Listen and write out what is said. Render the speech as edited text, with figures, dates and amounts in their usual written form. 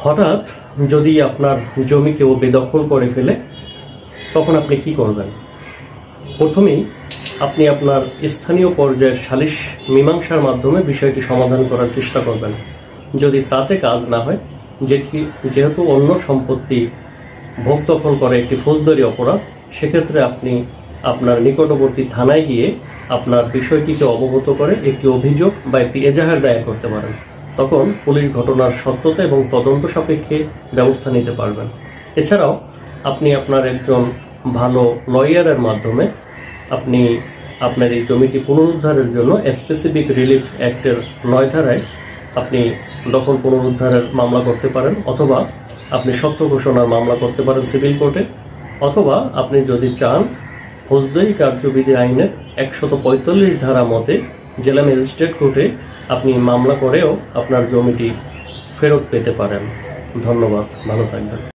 হঠাৎ যদি আপনার জমি কেউ বেদখল করে ফেলে তখন আপনি কি করবেন? প্রথমেই আপনি আপনার স্থানীয় পর্যায়ের সালিশ মীমাংসার মাধ্যমে বিষয়টি সমাধান করার চেষ্টা করবেন। যদি তাতে কাজ না হয়, যেহেতু অন্য সম্পত্তি ভোগ দখল করা একটি ফৌজদারি অপরাধ, সেক্ষেত্রে আপনি আপনার নিকটবর্তী থানায় গিয়ে আপনার বিষয়টিকে অবগত করে একটি অভিযোগ বা একটি এজাহার দায়ের করতে পারেন। তখন পুলিশ ঘটনার সত্যতা এবং তদন্ত সাপেক্ষে ব্যবস্থা নিতে পারবেন। এছাড়াও আপনি আপনার একজন ভালো লয়ারের মাধ্যমে আপনি আপনার এই জমিটি পুনরুদ্ধারের জন্য স্পেসিফিক রিলিফ অ্যাক্টের 9 ধারায় আপনি দখল পুনরুদ্ধারের মামলা করতে পারেন, অথবা আপনি সত্য ঘোষণার মামলা করতে পারেন সিভিল কোর্টে, অথবা আপনি যদি চান ফৌজদারি কার্যবিধি আইনের 145 ধারা মতে জেলা ম্যাজিস্ট্রেট কোর্টে আপনি মামলা করেও আপনার জমিটি ফেরত পেতে পারেন। ধন্যবাদ, ভালো থাকবেন।